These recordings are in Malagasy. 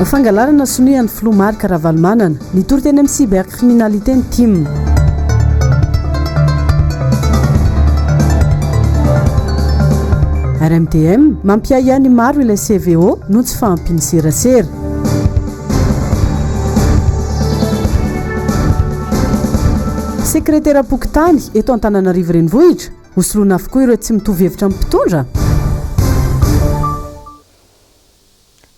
fangalarana sonoan'ny filomarika ravalomanana nitory teny amin'ny cybercriminalité ny tim RMTM mampiayany maro ilay CVO no tsy fahampiny serasera. Sekretera Pokotany eto Antananarivo renivohitra hosoloana avokoa ireo tsy mitovy hevitra amin'ny mpitondra.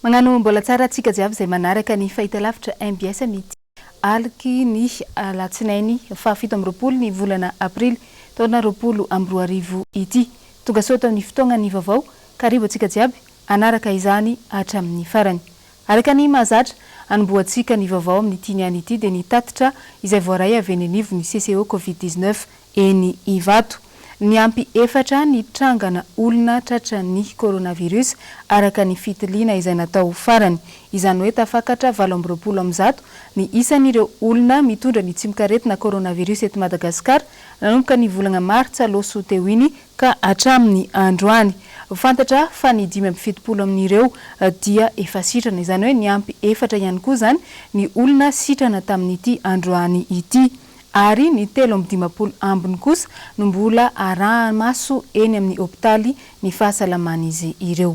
Magnano mbola tsara atsika jiaby izay manaraka ny fahitalavitra MBS mity aliky ny alatsinainy fa 17 ny volana Aprily taona 2024 ity. Tonga soa tamin'ny fotoagna ny vaovao karibo atsika jiaby anaraka izany hatramin'ny farany. Araka ny mahazatra anomboantsika ny vaovao amin'ny tiany ity dia ny tatitra izay voaray avy eny anivo ny CCO Covid-19 eny Ivato. Ny ampy efatra ny trangana olona tratra ny coronavirus araka ny fitiliana izay natao farany. Izany hoe tafakatra 20 amzato ny isan'ireo olona mitondra ny tsimikaretina coronavirus eto Madagasikara nanomboka ny volana Martsa loso teo iny ka hatramin'ny androany. Fantatra fa ny 570 amin'ireo dia efa sitrana. Izany hoe ny ampy efatra ihany koa zany ny olona sitrana tamin'ity androany ity. Ary ny 350 ambiny kosa no mbola arahamaso eny amin'ny hopitaly ny fahasalaman'izy ireo.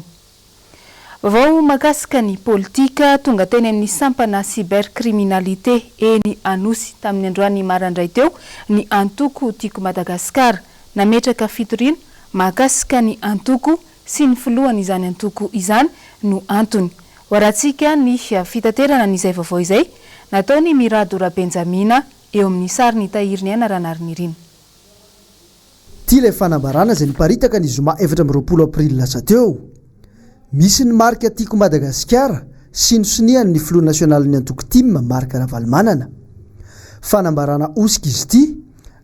Vaovao makasika ny politika tonga teny amin'ny sampana cybercriminalité eny Anosy tamin'ny androany marandray teo ny antoko tiako Madagasikara nametraka fitoriana makasika ny antoko sy ny filohan izany antoko izany no antony. Horatsika ny fitaterana n'izay vaovao izay nataony Miradora Benjamina eo amin'ny sary ny tahiriny anaranariny iriny. Ty ilay fanambarana izay niparitaka ny zoma 20 Aprily lasa teo. Misy ny marika tiako Madagasikara sy ny soniany ny filoha nasionalin'ny antoko tim marika ravalomanana. Fanambarana osika izy ty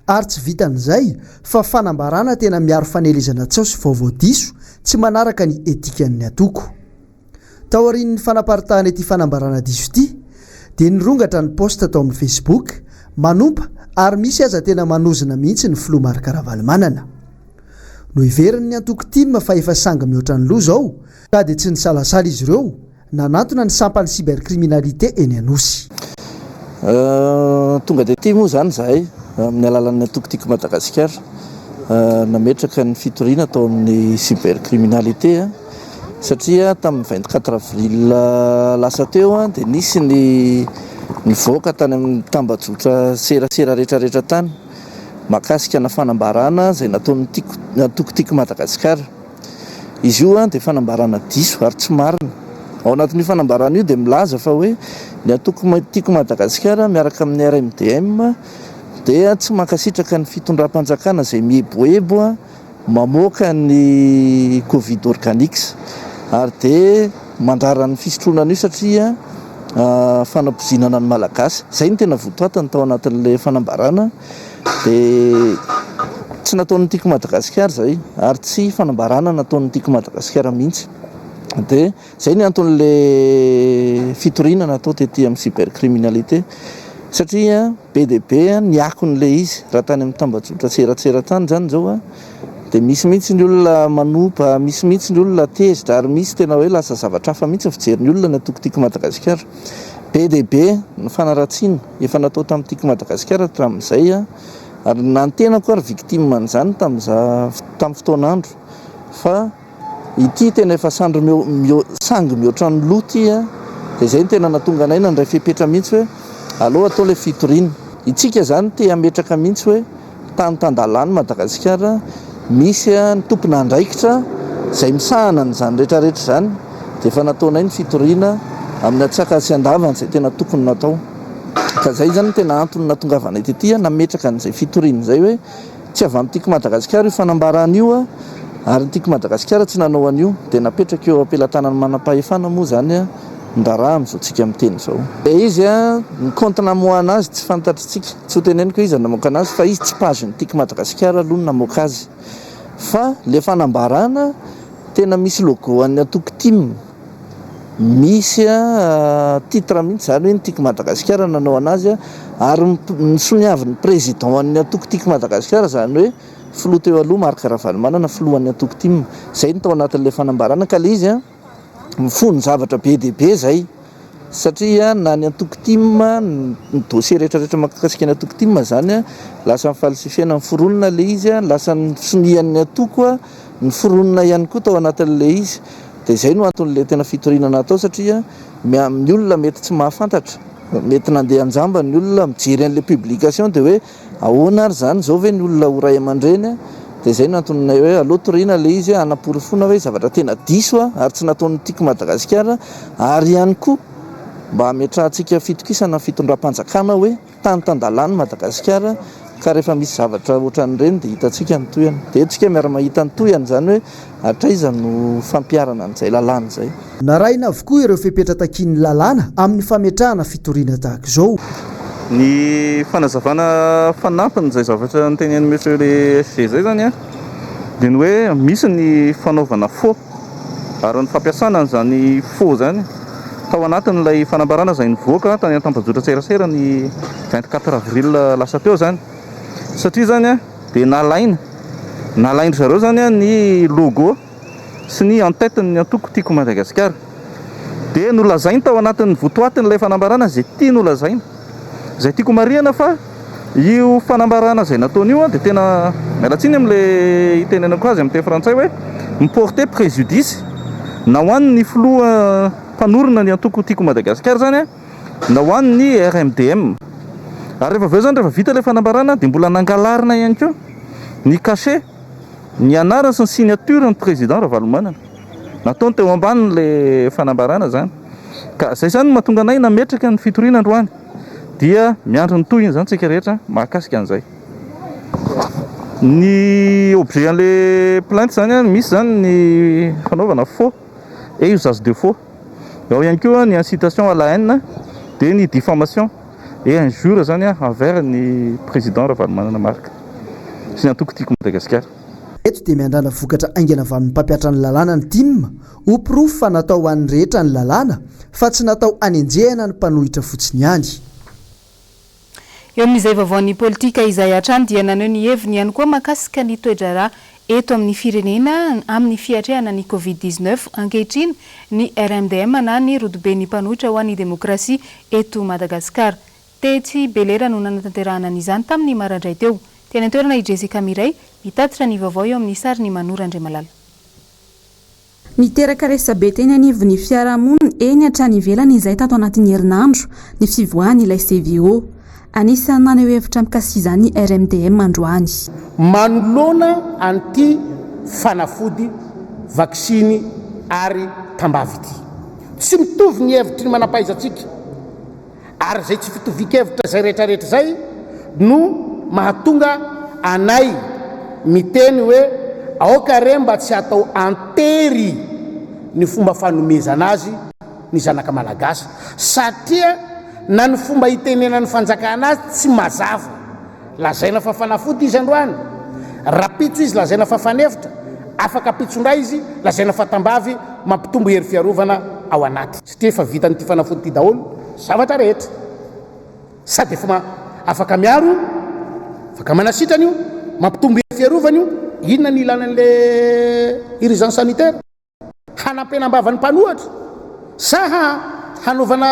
ary tsy vitan'izay fa fanambarana tena miaro fanelezana tsao sy vaovao diso tsy manaraka ny etikan'ny antoko. Taorian'ny fanaparitahana ity fanambarana diso ity dia nirongatra ny posta tao amin'ny Facebook manompa ary misy aza tena manozina mihitsy ny filoha marika ravalomanana. No iverin'ny antoko tim fa efa sanga mihoatra ny loha zao ka dia tsy nisalasala izy ireo nanantona ny sampany cybercriminalité eny Anosy. Tonga dia ty moa zany zahay amin'ny alalan'ny antoko tiako Madagasikara nametraka ny fitoriana tao amin'ny cybercriminalité satria tamin'ny 24 avril lasa teo dia nisy ny voaka tany amin'ny tambajotra serasera rehetrarehetra tany makasika na fanambarana izay nataon'ny antoko tiako Madagasikara. Izy io dia fanambarana diso ary tsy marina. Ao anatin'io fanambarana io dia milaza fa hoe ny antoko tiako Madagasikara miaraka amin'ny RMTM dia tsy mankasitraka ny fitondram-panjakana izay mieboebo mamoaka ny Covid organique ary dia mandraran'ny fisotroana io satria fanampozinana ny malagasy. Izay ny tena votoatany tao anatin'ilay fanambarana dia tsy nataon'ny tiako Madagasikara zay ary tsy fanambarana nataon'ny tiako Madagasikara mihitsy. Dia izay ny anton'ilay fitoriana natao tetỳ amin'ny cybercriminalité satria be dia be niakon'ilay izy raha tany amin'ny tambajotra tseratsera tany zany zao dia misy mihitsy ny olona manompa, misy mihitsy ny olona tezitra ary misy tena hoe lasa zavatra hafa mihitsy fijerin'ny olona ny antoko tiako Madagasikara. Be dia be ny fanaratsiana efa natao tamin'ny tiako Madagasikara hatramin'izay ary nantenako ary victime an'izany tamin'ny fotoan'andro fa ity tena efa sangy mihoatra ny loha ty dia izay ny tena natonga anay nandray fepetra mihitsy hoe aloha atao ilay fitoriana. Itsika zany te ametraka mihitsy hoe tany-tandalany Madagasikara misy ny tompona andraikitra izay misahana n'izany rehetrarehetra zany dia efa nataonay ny fitoriana amin'ny atsaka sy andavany izay tena tokony natao. Ka zay zany tena antony natongavanay tetỳ nametraka an'izay fitoriana izay hoe tsy avy amin'ny tiako Madagasikara io fanambarana io ary ny tiako Madagasikara tsy nanao an'io dia napetraka eo ampelantanany manam-pahefana moa zany ndraraha amin'izao miteny zao. Dia izy ny compte namoahana azy tsy fantatritsika, tsy ho teneniko izy namoaka anazy fa izy tsy page ny tiako Madagasikara aloha no namoaka azy fa le fanambarana tena misy logo an'ny antoko tim misy titre mihitsy zany hoe ny tiako Madagasikara nanao anazy ary nisoniavin'ny président an'ny antoko tiako Madagasikara zany hoe filoha teo aloha marika ravalomanana filohan'ny antoko tim. Izay ny tao anatin'ilay fanambarana ka le izy mifony zavatra be dia be zay satria na ny antokotima ny dossier rehetrarehetra makakasika ny antokotima zany a lasa mifalsifiana ny foronona le izy a lasa ny sonian'ny antoko a ny foronona ihany koa tao anatin'le izy dia izay no anton'le tena fitorinana atao satria ny olona mety tsy mahafantatra mety nandeha anjamba ny olona mijery an'le publication dia hoe ahoana ary zany zao ve ny olona ho ray aman-dreny a dia izay no anton'nay hoe alotorina le izy a anaporofona hoe zavatra tena diso a ary tsy nataon'ny tiako Madagasikara ary ihany koa mba hametrahantsika fitokisana fitondram-panjakana hoe tany-tandalàny Madagasikara ka rehefa misy zavatra ohatran'ireny dia hitantsika ny toyana dia tsika miara-mahita ny toyana zany hoe hatraiza no fampiarana n'izay lalàna izay. Naraina avokoa ireo fepetra takian'ny lalàna amin'ny fametrahana fitoriana tahaka izao. Ny fanazavana fanampiny izay zavatra nytenen'ny monsieur le SG zay zany a dia ny hoe misy ny fanaovana faux ary ny fampiasana n'izany faux zany tao anatin'ilay fanambarana izay nivoaka tany an-tambazotra-tserasera ny 24 avril lasa teo zany satria zany a dia nalaindry zareo zany a ny logo sy ny en-tête-ny antoko tiako Madagasikara dia nolazainy tao anatin'ny votoatin'ilay fanambarana izay tia nolazaina izay tiako marihana fa io fanambarana izay nataon'io a dia tena mialatsiny amin'ilay itenenako azy amin'ny teny frantsay hoe miporter préjudice na ho an'ny filoha mpanorona ny antoko tiako Madagasikara zany a na ho an'ny RMDM ary rehefa aveo zany rehefa vita ilay fanambarana dia mbola nangalarina ihany koa ny cachet ny anarany sy ny signature ny président Vaovao nataony teo ambanin'ilay fanambarana zany ka izay zany mahatonga anay nametraka ny fitoriana androany dia miandro ny toy iny zany tsika rehetra mahakasika an'izay. Ny objet an'le plainte zany a misy zany ny fanaovana faux et usage de faux, ao ihany koa ny incitation à la haine dia ny diffamation et injure zany a envers ny président Vaovao marka sy ny antoko tiako Madagasikara. Eto dia miandrana vokatra aingana avy amin'ny mpampiatra ny lalàna ny TIM ho pirofo fa natao an'ny rehetra ny lalàna fa tsy natao anenjehana ny mpanohitra fotsiny ihany. Eo amin'izay vaovaon'ny politika izay hatrany dia naneho ny heviny ihany koa mahakasika ny toedrarà eto amin'ny firenena amin'ny fiatrehana ny Covid-19 ankehitriny ny RMDM na ny rodoben'ny mpanohitra ho an'ny demokrasia eto Madagasikara. Tetsy Belera no nanatanterahana an'izany tamin'ny maraindray teo. Tena toerana i Jessica Miray mitatitra ny vaovao eo amin'ny sary ny Manora Andriamalala. Niteraka resabe teny anivon'ny fiarahamonina eny hatrany ivelany izay tato anatin'ny herinandro ny fivoahany ilay CVO. Anisan'ny naneho hevitra mikasizany RMDM androany. Manoloana anty fanafody, vaksiny ary tambavy ity. Tsy mitovy ny hevitry ny manapaizatsika. Ary zay tsy fitovika-hevitra zay rehetrarehetra zay no mahatonga anay miteny hoe aoka re mba tsy atao antery ny fomba fanomezana azy ny zanaka malagasy satria na ny fomba hitenena ny fanjakana azy tsy mazava. Lazaina fa fanafody izy androany, rapitso izy lazaina fa fanefitra, afaka pitsondray izy lazaina fa tambavy mampitombo hery fiarovana ao anaty satria efa vitany ty fanafody ty daholo zavatra rehetra sady efa afaka miaro, afaka manasitrany io, mampitombo hery fiarovana io. Inona ny ilanan'le urgence sanitaire? Hanampenambavany mpanohatra sa hanaovana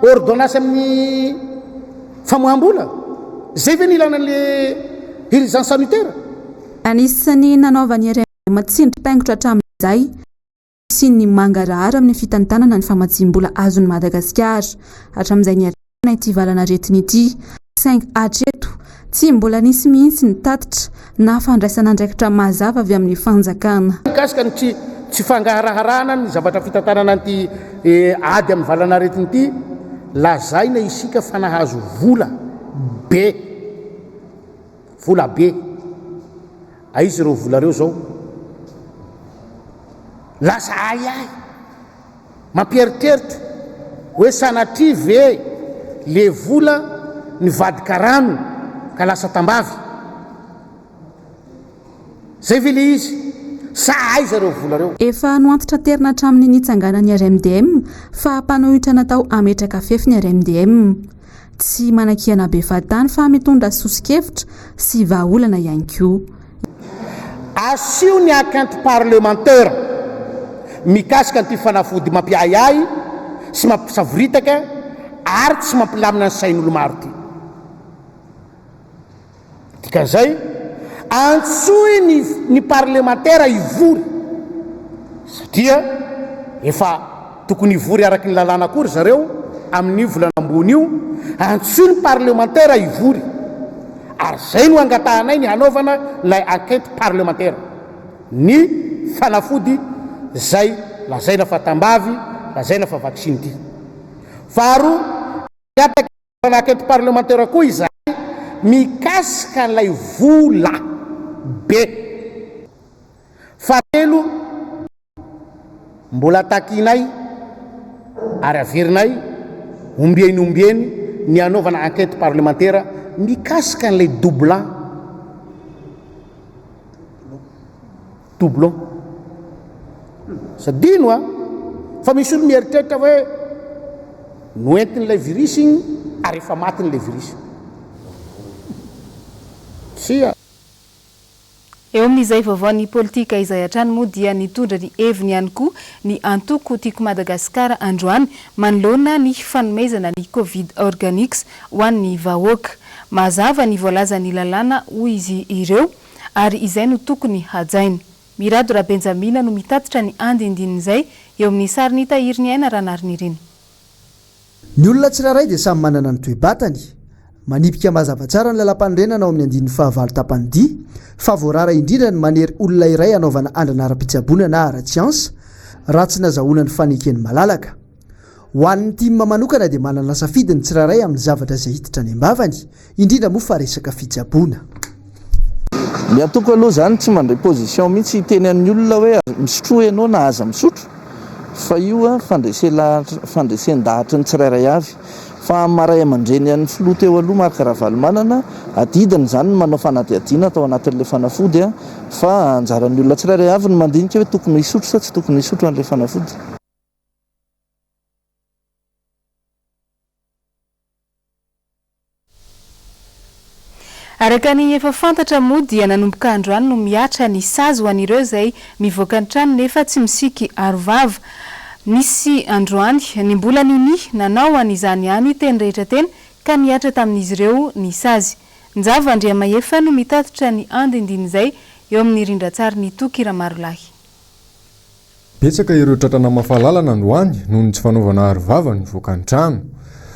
ordonnance amin'ny famohambola? Zay ve ny ilanan'le urgence sanitaire? Anisany nanaovany RMDM tsindrim-paingotra hatramin'izay sy ny mangarahara amin'ny fitantanana ny famatsiam-bola azon'ny Madagasikara hatramin'izay ny atrana ity valana retiny ity 5 hatreto tsy mbola nisy mihitsy ny tatitra na fandraisana andraikitra mazava avy amin'ny fanjakana. Mikasika ny tsy fangaharaharana ny zavatra fitantanana anty ady amin'ny valana retiny ity, lazaina isika fanahazo vola be. Vola be. Aizy ireo vola reo zao lasa ay mampieritreritra hoe sanatria ve le vola ny vadika rano ka lasa tambavy. Zay ve le izy sa aiza reo vola reo? Efa noantitra terina hatramin'ny nitsanganan'ny RMDM fa mpanohitra natao ametraka fefy ny RMDM. Tsy manakiana be fatany fa mitondra sosikevitra sy vahaolana ihany koa. Asio ny enquête parlementaire mikasika anty fanafody mampiayay sy mampisavoritaka ary tsy mampilamina ny sain'olo maro ty dikan'izay antsoy ny parlementaire ivory satria efa tokony ivory araky ny lalàna akory zareo amin'io volana ambony io antsoy ny parlementaire ivory ary zay no angatahanay ny hanaovana lay enquête parlementaire ny fanafody zay lazaina fa tambavy lazaina fa vaksiny ty faharoa enquête parlementaire koa izay mikasika n'lay vola be fahatelo mbola takinay ary averinay ombieny ny anaovana enquête parlementaire mikasika n'lay doublon sadino a fa misy olo mieritreritra hoe noentin'lay virus igny ary efa matin'lay virus sia eo amin'izay vaovao ny politika izay hatrany moa dia nitondra ny heviny ihany koa ny antoko tiako Madagasikara androany manoloana ny fanomezana ny covid organics ho an'ny vahoaka mazava ny voalaza ny lalàna hoy izy ireo ary izay no tokony hajaina Mirado Rabenjamina no mitatitra ny andindin'izay eo amin'ny sary ny tahiriny aina ranariny ny olona tsiraray dia samy manana ny toe-batany manipika mazava tsara ny lalam-panorenana ao amin'ny andin'ny fahavalo tapany fa voarara indrindra ny manery olona iray anaovana andrana ara-pitsaboana na ara-tsiansa raha tsy nazahoana ny fanekeny malalaka ho an'ny tima manokana dia manana safidy ny tsiraray amin'ny zavatra izay hiditra ny ambavany indrindra moa fa resaka fitsaboana ny atoko aloha zany tsy mandray position mihitsy teny amin'ny olona hoe misotro ianao na aza misotro fa io fandresen-dahatra ny tsirairay avy fa maray aman-dreny an'ny filoha teo aloha marika Ravalomanana adidiny zany manao fanadihadiana atao anatin'ilay fanafody fa anjaran'ny olona tsirairay avy ny mandinika hoe tokony hisotro sa tsy tokony hisotro an'ilay fanafody araka ny efa fantatra moa dia nanomboka androany no miatra ny sazy ho an'ireo izay mivoaka ny trano nefa tsy misiky arovava nisy androany ny mbola nini nanao an'izany ihany teny rehetra teny ka niatra tamin'izy ireo ny sazy njava Andriamahefa no mitatitra ny andindin'izay eo amin'ny rindrantsary ny toky Ramarolahy betsaka ireo tratrana mafalalana androany noho ny tsy fanaovana arovava ny voaka ny trano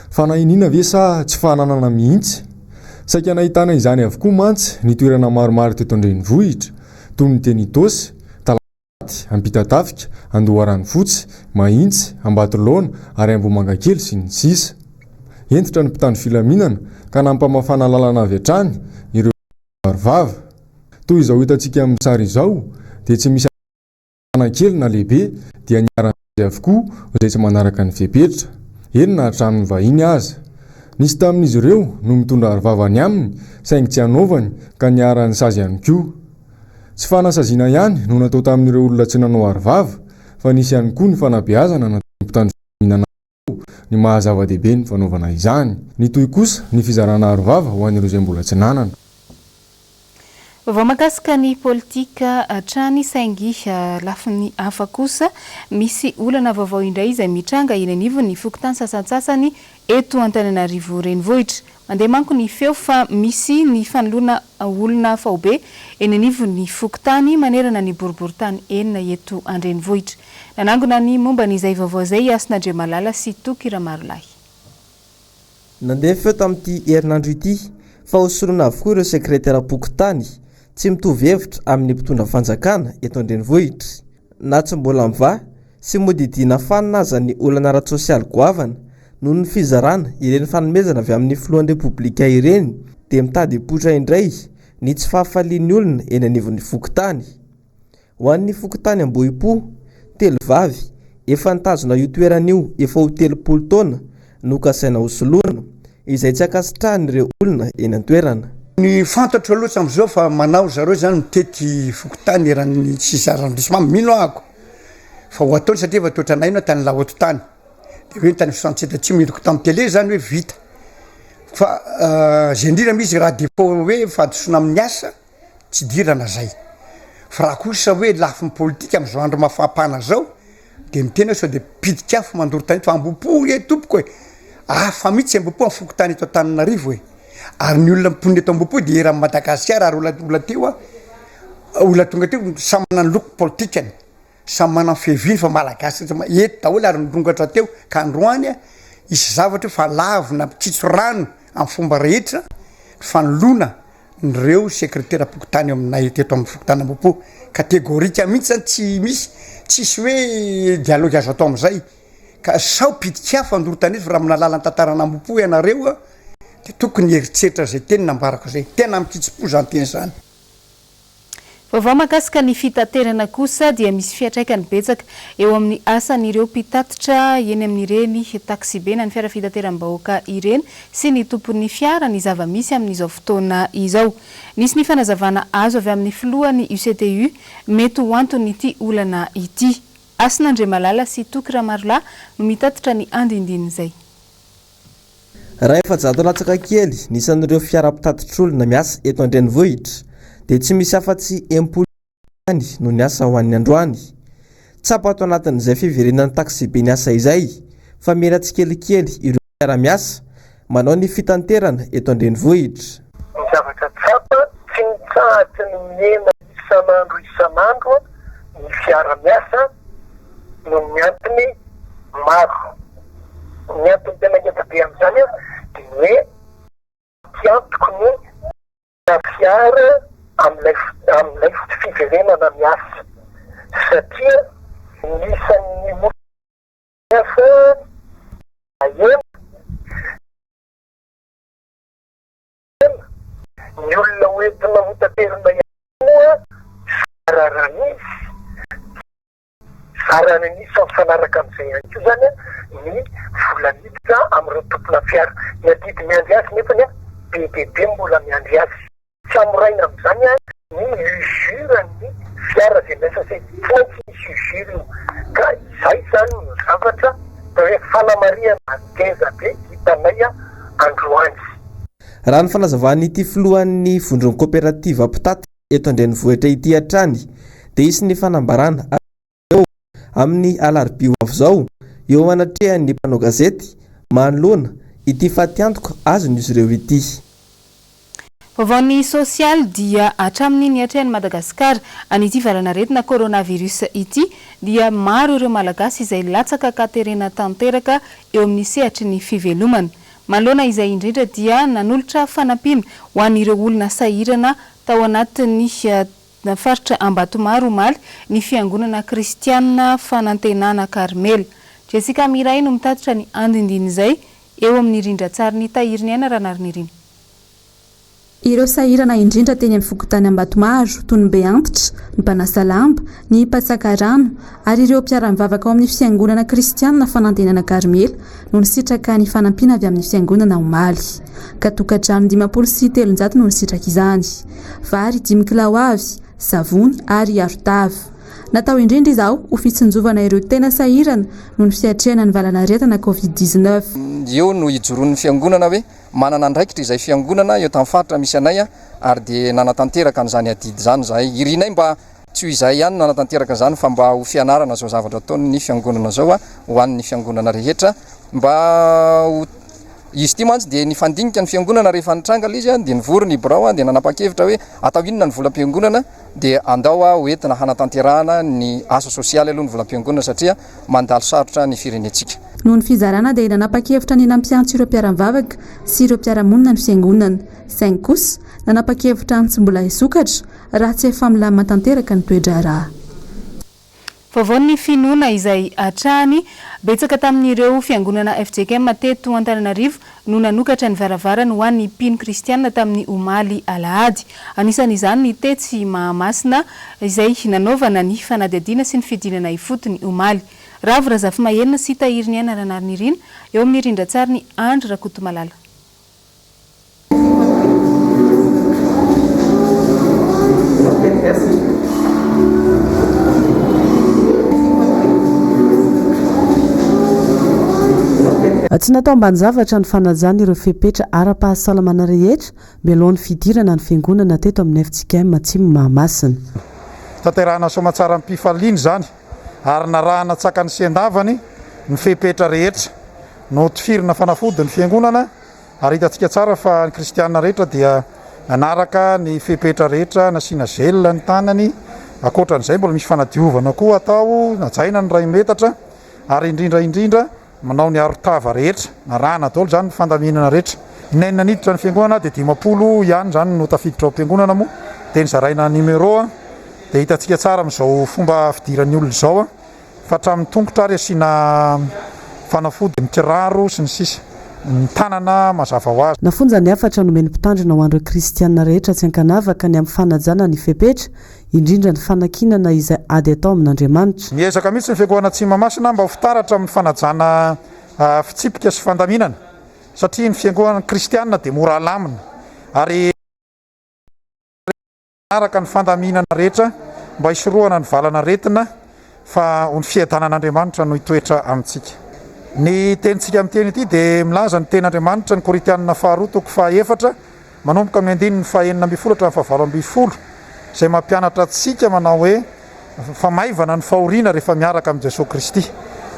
fa nainina ve sa tsy fananana mihitsy saika nahitana izany avokoa mantsy ny toerana maromaro teto andrenivohitra toy ny Tenitosy, Talaty, Ampitatafika, Andoharany Fotsy, Mahintsy, Ambatolaona ary Ambomangakely sy ny sisa. Entitra ny mpitandro filaminana ka nampamafana lalana avy hatrany ireo arovava. Toy izao hitantsika amin'ny sary izao dia tsy misy kely na lehibe dia niarana avokoa izay tsy manaraka ny fepetra. Eny na hatramin'ny vahiny aza. Nisy tamin'izy ireo no mitondra arovavany aminy saingy tsy hanaovany ka niarany sazy ihany koa. Tsy fanasaziana ihany no natao tamin'ireo olona tsy nanao arovava fa nisy ihany koa ny fanabeazana natao mpitandro filaminana ny mahazava-dehibe ny fanaovana izany. Ny toy kosa ny fizarana arovava ho an'ireo izay mbola tsy nanana. Vaovao makasika ny politika hatrany saingy lafiny hafa kosa misy olana vaovao indray izay mitranga eny anivony ny fokontany sasantsasany eto Antananarivo renivohitra. Mandeha manko ny feo fa misy ny fanoloana olona faobe eny anivony fokontany manerana ny boriboritany enina eto andrenivohitra. Nanangona ny momba n'izay vaovao izay Asin'Andriamalala sy Toky Ramarolahy. Nandeha feo tamin'ity herinandro ity fa hosorona avokoa ireo sekretera pokotany tsy mitovy hevitra amin'ny mpitondra fanjakana eto andrenivohitra na tsy mbola miva sy modidina fanina aza ny olana ara-tsosialy goavana noho ny fizarana ireny fanomezana avy amin'ny filohan'ny repoblika ireny dia mitady hipoitra indray ny tsy fahafalian'ny olona eny anivon'ny fokontany. Ho an'ny fokontany Ambohipo, Telovavy efa nitazona io toeran'io efa ho 30 taona no kasaina hosoloana izay tsy akasitrahan'ireo olona eny an-toerana. Ny fantatra loatra amin'izao fa manao zareo zany mitety fokontany eran'ny tsisy arrondissement mino ahako fa ho ataony satria efa toetra naino tany laoto tany dia hoe tany 67 tsy miloko tamin'ny télé zany hoe vita fa zay indrindra misy raha dépôt hoe fahadisoana amin'ny asa tsy dirana zay fa raha kosa hoe lafin'ny politika amin'izao andro mafampana zao de mitena sao de pidikafo mandoro tany fa ambopo e tompoko hoe afa mihitsy ambopo amin'ny fokotany eto Antananarivo e ary ny olona mipony eto ambopo de era Madagasikara ary olona teo olona tonga teo samy manana ny loko politikany samy manana fehiviny fa malagasy eto daholo ary nirongatra teo ka androany isy zavatra fa lavina tsitso rano amin'ny fomba rehetra fanolona nireo sekretera pokotany aminay teto amin'ny fokotany ambopo kategorika mihitsy zany tsy misy tsisy hoe dialogue azo atao amin'izay ka sao pidikafo andoro tany fa raha amina lalan'ny tantarana ambopo ianareo de tokony eritseritra zay teny nambarako zay tena mikitsipo zany teny zany. Vaovao mahakasika ny fitaterana kosa dia misy fiatraikany betsaka eo amin'ny asan'ireo mpitatitra eny amin'ireny taxi be na ny fiara fitateram-bahoaka ireny sy ny tompon'ny fiara ny zava-misy amin'izao fotoana izao. Nisy ny fanazavana azo avy amin'ny filohan'ny UCTU mety ho antony ity olana ity. Asin'Andre Malala sy Toky Ramarola no mitatitra ny andindiny izay. Raha efa zato latsaka kely nisan'ireo fiara-pitatitr'olona miasa eto Andrenivohitra dia tsy misy afa-tsy empolony no ny asa ho an'ny androany. Tsapa ato anatin'izay fiverenan'ny taxi be ny asa izay fa mera tsikelikely ireo fiara-miasa manao ny fitanterana eto Andrenivohitra. Ny zavatra tsapa tsy mitsahatry ny miena isan'andro ny fiara-miasa no ny antony maro. Ny antony tena ngeza be amin'izany dia hoe tiantoko ny fiara amin'ilay fiverenana miasa satria nisan'ny miasa ahena ny olona hoentina hotaterina ihany sarana nisy mifanaraka amin'izay ihany koa zany ny volamiditra amin'ireo tompona fiara ny adidy miandry azy nefany bebe mbola miandry azy tsy amoraina amin'izany ny usure ny fiara zay miasa zay tsy maintsy misy usure io ka izay zany ny zavatra da hoe fanamariana ngeza be hitanay androany. Raha ny fanazavahan'ity filohan'ny vondron'ny kooperativa mpitatra eto Andrenivohitra ity hatrany dia isy ny fanambarana eo amin'ny alarobia ho avy izao eo manatrehan'ny mpanao gazety manoloana ity fatiantoka azon'izy ireo ity. Vaovao sosialy dia hatramin'ny ny atrehan'ny Madagasikara an'ity valanaretina coronavirus ity dia maro ireo malagasy izay latsaka katerena tanteraka eo amin'ny sehatry ny fivelomana. Manoloana izay indrindra dia nanolotra fanampiana ho an'ireo olona sahirana tao anatin'ny faritra Ambatomaro Omaly ny fiangonana kristianina fanantenana Karmel. Jessica Miray no mitatitra ny andindiny izay eo amin'ny rindra-tsary ny tahiriny aina ranariny. Ireo sahirana indrindra teny amin'ny fokotany Ambatomaro toy ny Beantitra, ny Mpanasalamba, ny Mpatsakarano ary ireo mpiara-mivavaka ao amin'ny fiangonana kristianina fanantenana Karmel no nisitraka ny fanampiana avy amin'ny fiangonana Omaly. Ka tokantrano 503 no nisitraka izany. Vary 5 kilao avy, savony ary arotavy. Natao indrindra izao ho fitsinjovana ireo tena sahirana no ny fiatrehana ny valanaretana COVID-19. Io no ijoroan'ny fiangonana hoe manana andraikitra izay fiangonana eo tamin'ny faritra misy anay ary dia nanatanteraka an'izany adidy izany zahay. Irinay mba tsy ho izay ihany nanatanteraka izany fa mba ho fianarana zao zavatra ataon'ny fiangonana zao ho an'ny fiangonana rehetra mba izy ity mantsy dia nifandinika ny fiangonana rehefa nitranga izy dia nivory ny birao dia nanapa-kevitra hoe atao inona ny volam-piangonana dia andao hoentina hanatanterahana ny asa sosialy aloha ny volam-piangonana satria mandalo sarotra ny firenetsika. Noho ny fizarana dia nanapa-kevitra ny nampiantso ireo mpiara-mivavaka sy ireo mpiara-monina ny fiangonana. Saingy kosa nanapa-kevitra ny tsy mbola hisokatra raha tsy efa milamina tanteraka ny toedra raha. Vaovao ny finoana izay hatrany betsaka tamin'ireo fiangonana FJKM teto Antananarivo no nanokatra ny varavarana ho an'ny mpino kristianina tamin'ny Omaly Alahady. Anisan'izany ny tetsy Mahamasina izay nanaovana ny fanadihadiana sy ny fidinana ifotony Omaly. Ravo Razafy Mahenina sy tahiriny aina ranariny rina eo amin'ny rindra-tsary ny Andry Rakotomalala. Tsy natao ambany zavatra ny fanajana ireo fepetra ara-pahasalamana rehetra mialohan'ny fidirana ny fiangonana teto amin'ny FJKM Matsimo Mahamasina. Tanterahana somatsara ny mpifaliana zany ary narahana tsaka ny sendavany ny fepetra rehetra no tifirina fanafody ny fiangonana ary hitantsika tsara fa ny kristianina rehetra dia anaraka ny fepetra rehetra nasiana zelona ny tanany akoatran'izay mbola misy fanadiovana koa atao najaina ny ray metatra ary indrindra manao ny arotava rehetra narahana daholo zany ny fandaminana rehetra nenina niditra ny fiangonana dia 50 ihany zany no tafiditra ao am-piangonana moa dia nyzaraina numéro dia hitantsika tsara amin'izao fomba fidiran'ny olona izao fa hatramin'ny tongotra ary asiana fanafody ny kiraro sy ny sisa ny tanana mazava ho azy. Nafonja ny afatra nomeny mpitandrina ho an'ireo kristianina rehetra tsy ankanavaka ny amin'ny fanajana ny fepetra indrindra ny fanakinana izay ady atao amin'Andriamanitra. Miezaka mihitsy ny fiangonana Tsimamasina mba ho fitaratra amin'ny fanajana fitsipika sy fandaminana satria ny fiangonana kristianina dia mora alamina ary araka ny fandaminana rehetra mba hisorohana ny valana retina fa ny fiadanan'Andriamanitra no hitoetra amintsika. Ny tenintsika amin'ny teny ity dia milaza ny ten'Andriamanitra ny Korintianina 2:4 manomboka amin'ny 9:9 izay mampianatra antsika manao hoe fa maivana ny fahoriana rehefa miaraka amin'ny Jesosy Kristy.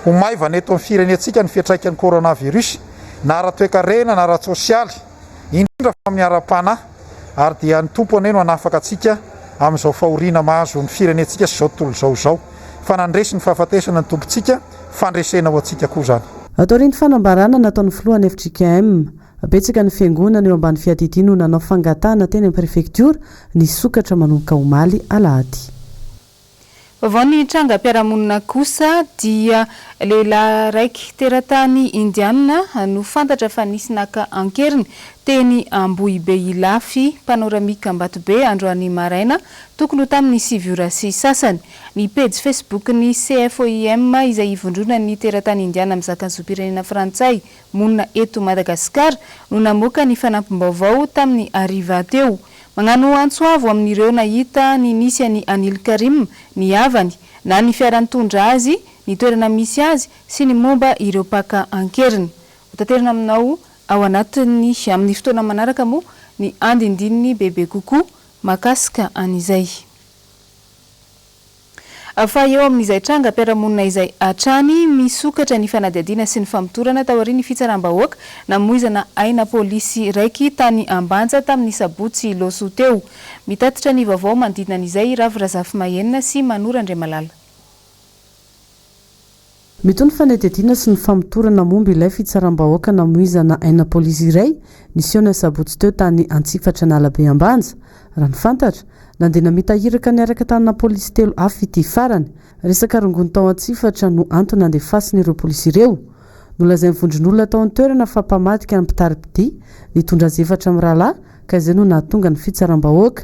Ho maivana eto amin'ny firenentsika ny fiantraikan'ny coronavirus na ara-toekarena na ara-tsosialy indrindra fa miara-panahy ary dia ny tompo aneno hanafaka antsika amin'izao fahoriana mahazo ny firenentsika sy izao tontolo izao fa nandresy ny fahafatesana ny tompontsika fandresena ho antsika koa zany. Atorian'ny fanambarana nataon'ny filohan'ny FJKM betsaka ny fiangonana eo ambany fiadidiana no nanao fangatahana teny amin'ny prefektura ny sokatra manomboka omaly alahady. Vaovao ny trangam-piarahamonina kosa dia lehilahy raiky teratany indiana no fantatra fa nisy naka ankeriny teny Ambohibe Ilafy panoramika Ambatobe androany maraina tokony ho tamin'ny 7 ora sy sasany. Ny page Facebook ny CFOIM izay ivondrona ny teratany indiana amin'ny zakan'zom-pirenena frantsay monina eto Madagasikara no namoaka ny fanampim-baovao tamin'ny hariva teo. Magnano antsoavo amin'ireo nahita ny nisy any Anil Karim ny avany na ny fiarantondra azy ny toerana misy azy sy ny momba ireo paka ankeriny. Hotaterina aminao ao anatiny amin'ny fotoana manaraka moa ny andindininy bebe kokoa makasika an'izay. Fa eo amin'izay trangam-piarahamonina izay hatrany misokatra ny fanadihadiana sy ny famotorana tao aorian'ny fitsaram-bahoaka namoizana aina polisy raiky tany Ambanja tamin'ny sabotsy loso teo. Mitatitra ny vaovao manodidina an'izay Ravirazafy Mahenina sy Manora Andriamalala. Mitony fanadihadiana sy ny famotorana momba ilay fitsaram-bahoaka namoizana aina polisy iray niseho sabotsy teo tany Antsifatra Nalabe Ambanja. Raha ny fantatra nandena mitahiraka niaraka tanana polisy telo hafa ity farany resaka rongony tao Antsifatra no antony andefasiny ireo polisy ireo. Nolazain'ny vondron'olona tao an-toerana fa mpamadika ny mpitari-pitia nitondra zefatra amin'ny rahalahy ka izay no nahatonga ny fitsaram-bahoaka.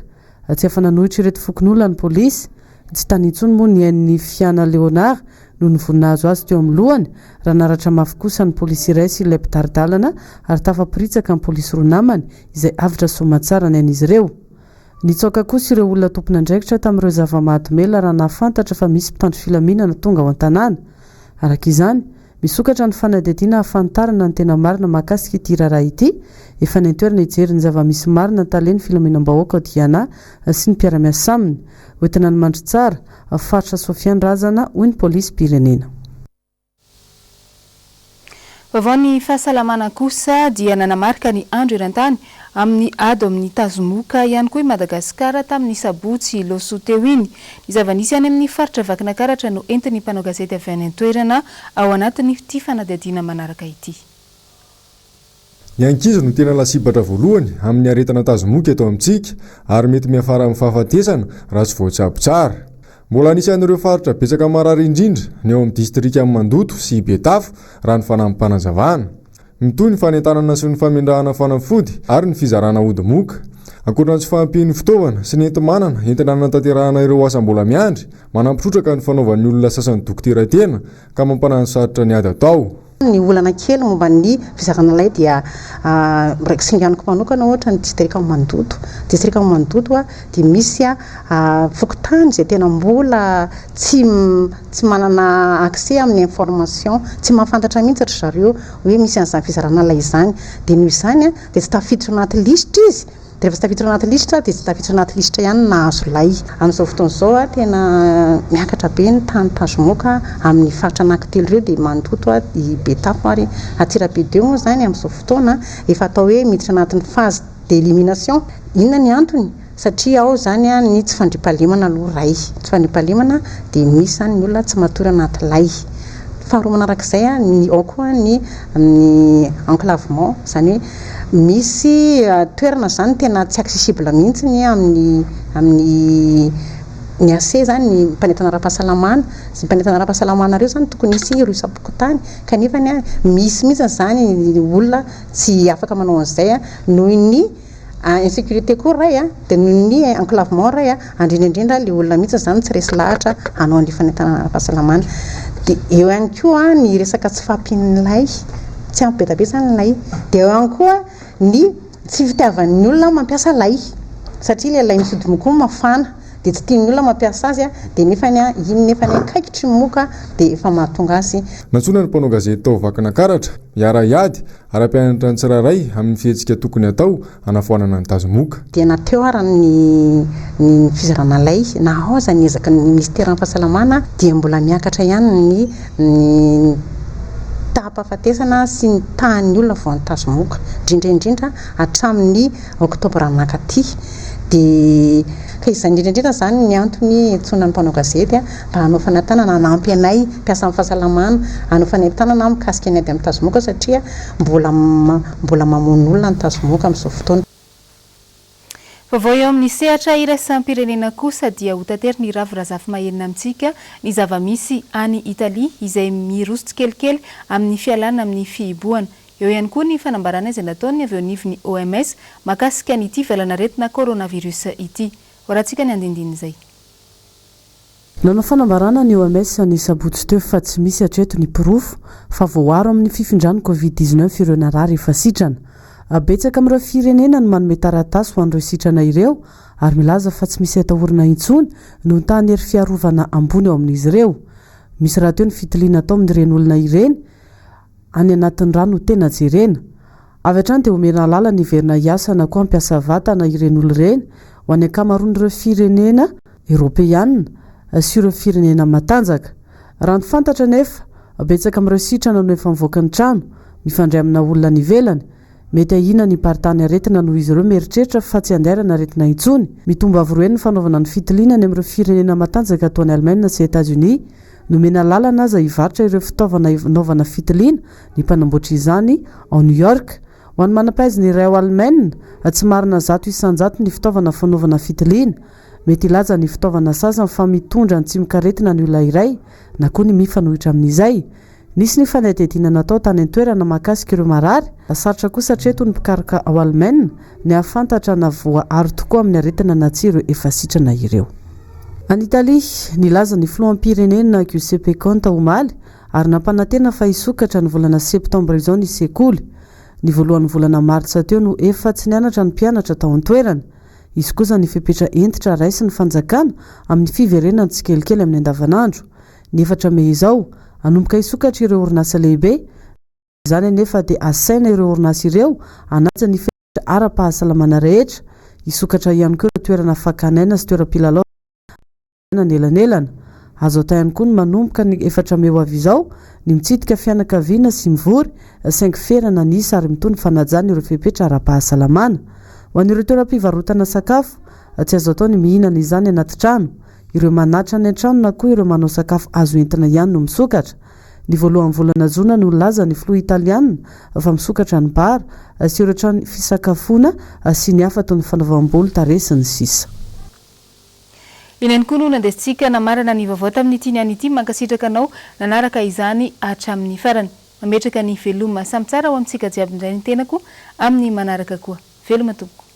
Tsy afa-nanohitra ireto fokon'olona ny polisy tsy tany intsony moa ny ain'ny Fiana Leonard no nivoninahzo azy teo amin'ny lohany raha naratra mafy kosa ny polisy iray sy ilay mpitaridalana ary tafapiritsaka ny polisy roa namany izay avitra somatsara ny ain'izy ireo. Nitsoaka kosa ireo olona tompona andraikitra tamin'ireo zava-mahadomela raha nahafantatra fa misy mpitandro filaminana tonga ao an-tanàna. Araka izany, misokatra ny fanadihadiana hafantarana ny tena marina mahakasika ity raharaha ity, efa nentoerana hijery ny zava-misy marina ny talen'ny filaminam-bahoaka ao Diana sy ny mpiara-miasa aminy. Hoentina ny mandry tsara, faritra Sofiane Razana hoy ny polisy pirenena. Vaovao ny fahasalamana kosa dia nanamarika ny andro eran-tany amin'ny ady amin'ny tazomoka ihany koa i Madagasikara tamin'ny sabotsy loso teo iny. Ny zava-nisy any amin'ny faritra Vakinakaratra no entin'ny mpanao gazety avy any an-toerana ao anatiny ity fanadihadiana manaraka ity. Ny ankizy no tena lasibatra voalohany amin'ny aretina tazomoka eto amintsika ary mety miafara amin'ny fahafatesana raha tsy voatsabo tsara. Mbola anisy an'ireo faritra betsaka marary indrindra ny eo amin'ny distrika Mandoto sy Betafo raha ny fanampam-panazavana. Mitoy ny fanentanana sy ny famindrahana fanafody ary ny fizarana ody-moka. Ankoatran'ny tsy fahampian'ny fitaovana sy ny enti-manana entina nanatanterahana ireo asa mbola miandry, manampitrotraka ny fanaovan'ny olona sasany dokotera tena ka mampananasarotra ny ady atao. Ny olana kely momba ny fizarana lay dia raiky singaniko manokana ohatra ny distrika Mandoto. Distrika Mandoto dia misy fokontany izay tena mbola tsy manana accès amin'ny information, tsy mahafantatra mihitsy ry zareo hoe misy an'izany fizarana lay izany. Dia noho izany dia tsy tafiditra anaty lisitra izy dia rehefa tsy tafiditra anaty lisitra dia tsy tafiditra anaty lisitra ihany nahazo lay amin'izao fotoana izao a tena miakatra be ny tany tazomoka amin'ny faritra anankitelo ireo dia mandoto a i Betapa ary Atsirapedieu moa zany amin'izao fotoana efa atao hoe miditra anatin'ny phase d'élimination. Inona ny antony? Satria ao zany a ny tsy fandriampahalemana aloha ray tsy fandriampahalemana dia misy zany ny olona tsy matory anaty lay. Faharoa manarak'izay a ny ao koa ny amin'ny enclavement zany hoe misy toerana zany tena tsy accessible mihitsy ny amin'ny ny AC zany ny mpanentana ara-pahasalamana sy mpanentana ara-pahasalamana reo zany tokony hisy roa isam-pokotany kanefa ny misy mihitsy zany olona tsy afaka manao an'izay a noho ny insécurité koa ray a dia noho ny enclavement ray a indrindra le olona mihitsy zany tsy resy lahatra hanao an'ilay fanentana ara-pahasalamana. Dia eo ihany koa ny resaka tsy fahampian'ny lay tsy ampy be zany lay dia eo ihany koa ny tsy fitiavan'ny olona mampiasa lay satria le lay misy odimokoa mafana dia tsy tian'ny olona mampiasa azy a dia nefany a iny nefany akaikitry moka dia efa mahatonga azy. Nantsona ny mpanao gazety tao vakana karatra miara iady ara-pianatra ny tsiraray amin'ny fihetsika tokony atao hanafoanana ny tazomoka. Dia nateo ara ny fizarana lay na aoza ny ezaka ny ministera ny fahasalamana dia mbola miakatra ihany ny tahampahafatesana sy ny tahan'ny olona vao ny tazomoka indrindra hatramin'ny oktobra anakaty dia ka izany indrindra zany ny antony tsona ny mpanao gazety a mba hanao fanantanana hanampy anay mpiasa amin'ny fahasalamana hanao fanantanana mikasika anay amin'ny tazomoka satria mbola mamono olona ny tazomoka amin'izao fotoana. Vaovao eo amin'ny sehatra iraisam-pirenena kosa dia ho tantery ny ravirazafy mahenina amintsika ny zava-misy any Italia izay miroso kelikely amin'ny fialana amin'ny fihibohana. Eo ihany koa ny fanambarana izay nataony avy eo anivon'ny OMS makasika an'ity velanaretina coronavirus ity. Horatsika ny andindiny izay. Nanao fanambarana ny OMS ny sabotsy teo fa tsy misy hatreto ny pirofo fa voaaro amin'ny fifindrany COVID-19 ireo narary efa sitrana. Abetsaka amin'ireo firenena ny manome taratasy ho an'ireo sitrana ireo ary milaza fa tsy misy atahorana intsony no tany ery fiarovana ambony ao amin'izy ireo. Misy raha teo ny fitiliana atao amin'ireny olona ireny any anatin'ny rano tena jerena. Avy hatrany dia omena lala ny verina hiasa na koa ampiasa vatana ireny olona ireny ho any ankamaroan'ireo firenena Europeana sy ireo firenena matanjaka. Raha ny fantatra nefa betsaka amin'ireo sitrana no efa mivoaka ny trano mifandray amina olona ny velany mety ahina ny paritany aretina noho izy ireo mieritreritra fa tsy andairana aretina intsony. Mitomba avy ireny ny fanaovana ny fitiliana any amin'ireo firenena matanjaka toy ny Allemagne sy États-Unis nomena lalana aza hivarotra ireo fitaovana hanaovana fitiliana ny mpanamboatra izany ao New York. Ho an'ny manam-pahaizana iray ao Allemagne tsy marina 100 isan-jato ny fitaovana fanaovana fitiliana. Mety ilaza ny fitaovana sasany fa mitondra ny tsy mikaretina ny olona iray na koa ny mifanohitra amin'izay. Nisy ny fanadihadiana natao tany an-toerana mahakasika ireo marary sarotra kosa hatreto ny mpikaroka ao Allemagne ny ahafantatra na voaaro tokoa amin'ny aretina na tsy ireo efa sitrana ireo. Any Italia nilaza ny filoham-pirenena Giuseppe Conte omaly ary nampanantena fa hisokatra ny volana septambra izao ny sekoly. Ny voalohan'ny volana martsa teo no efa tsy nianatra ny mpianatra tao an-toerana. Izy kosa ny fepetra entitra raisy ny fanjakana amin'ny fiverenany tsikelikely amin'ny andavanandro. Ny efatra me izao anomboka hisokatra ireo orinasa lehibe izany anefa dia asaina ireo orinasa ireo anaja ny fepetra ara-pahasalamana rehetra. Hisokatra ihany koa ireo toerana fakanaina sy toeram-pilalao nelanelana. Azo atao ihany koa ny manomboka ny efatra me ho avy izao ny mitsidika fianakaviana sy mivory 5 ferana nisa ary mitony fanajana ireo fepetra ara-pahasalamana. Ho an'ireo toeram-pivarotana sakafo tsy azo atao ny mihinana izany anaty trano. Ireo manatra ny an-trano na koa ireo manao sakafo azo entina ihany no misokatra. Ny voalohan'ny volana jona no laza ny filoha italiana fa misokatra ny bara sy ireo trano fisakafoana sy ny hafa toy ny fanaovam-bolo tarehy ny sisa. Inany koa no nandesintsika namarana ny vaovao tamin'ny ity niany ity mankasitraka anao nanaraka izany hatramin'ny farany. Mametraka ny veloma samy tsara ho amintsika jiaby indray ny tenako amin'ny manaraka koa. Veloma tompoko.